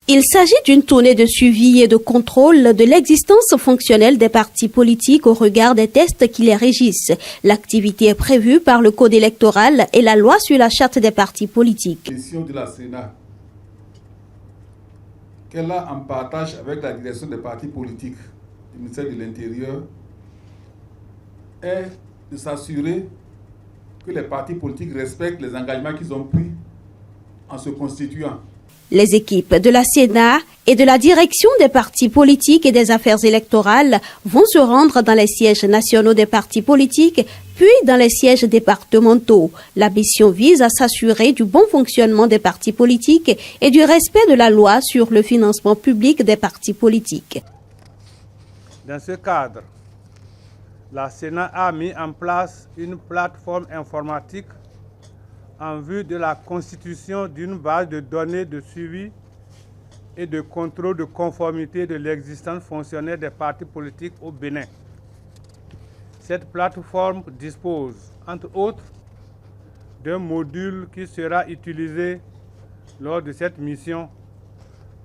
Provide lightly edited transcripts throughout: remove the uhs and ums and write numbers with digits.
Il s'agit d'une tournée de suivi et de contrôle de l'existence fonctionnelle des partis politiques au regard des tests qui les régissent. L'activité est prévue par le Code électoral et la loi sur la charte des partis politiques. La mission de la Sénat, qu'elle a en partage avec la direction des partis politiques du ministère de l'Intérieur, est de s'assurer que les partis politiques respectent les engagements qu'ils ont pris en se constituant. Les équipes de la Sénat et de la direction des partis politiques et des affaires électorales vont se rendre dans les sièges nationaux des partis politiques, puis dans les sièges départementaux. La mission vise à s'assurer du bon fonctionnement des partis politiques et du respect de la loi sur le financement public des partis politiques. Dans ce cadre, la Sénat a mis en place une plateforme informatique en vue de la constitution d'une base de données de suivi et de contrôle de conformité de l'existence fonctionnelle des partis politiques au Bénin. Cette plateforme dispose, entre autres, d'un module qui sera utilisé lors de cette mission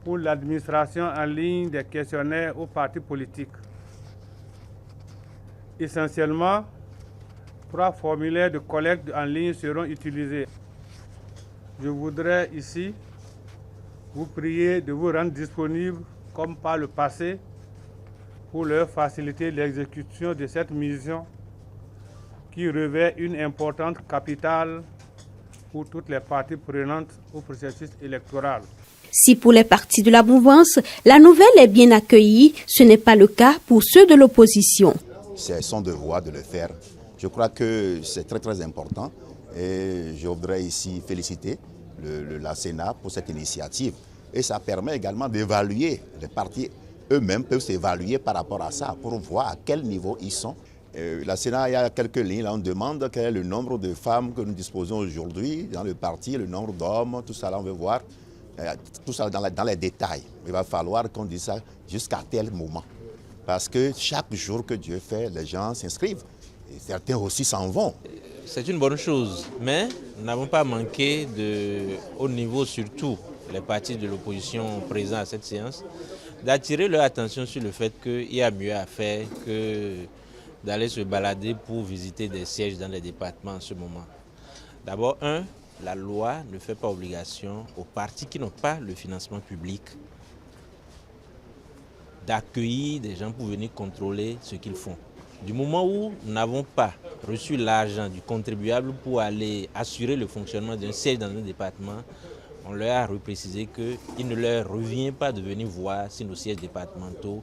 pour l'administration en ligne des questionnaires aux partis politiques. Essentiellement, 3 formulaires de collecte en ligne seront utilisés. Je voudrais ici vous prier de vous rendre disponible, comme par le passé, pour leur faciliter l'exécution de cette mission qui revêt une importante capitale pour toutes les parties prenantes au processus électoral. Si pour les partis de la mouvance, la nouvelle est bien accueillie, ce n'est pas le cas pour ceux de l'opposition. C'est son devoir de le faire. Je crois que c'est très important et je voudrais ici féliciter la Sénat pour cette initiative. Et ça permet également d'évaluer, les partis eux-mêmes peuvent s'évaluer par rapport à ça pour voir à quel niveau ils sont. La Sénat, il y a quelques lignes, là on demande quel est le nombre de femmes que nous disposons aujourd'hui dans le parti, le nombre d'hommes, tout ça là on veut voir, tout ça dans les détails. Il va falloir qu'on dise ça jusqu'à tel moment. Parce que chaque jour que Dieu fait, les gens s'inscrivent. Et certains aussi s'en vont. C'est une bonne chose, mais nous n'avons pas manqué au niveau surtout les partis de l'opposition présents à cette séance, d'attirer leur attention sur le fait qu'il y a mieux à faire que d'aller se balader pour visiter des sièges dans les départements en ce moment. D'abord, la loi ne fait pas obligation aux partis qui n'ont pas le financement public d'accueillir des gens pour venir contrôler ce qu'ils font. Du moment où nous n'avons pas reçu l'argent du contribuable pour aller assurer le fonctionnement d'un siège dans un département, on leur a reprécisé qu'il ne leur revient pas de venir voir si nos sièges départementaux,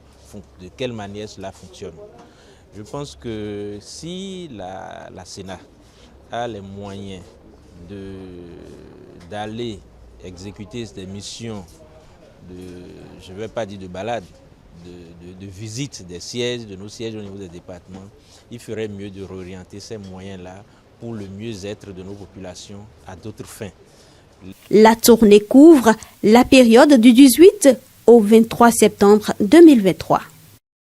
de quelle manière cela fonctionne. Je pense que si la Sénat a les moyens d'aller exécuter des missions, je ne vais pas dire de balade, de visite des sièges, de nos sièges au niveau des départements, il ferait mieux de réorienter ces moyens-là pour le mieux-être de nos populations à d'autres fins. La tournée couvre la période du 18 au 23 septembre 2023.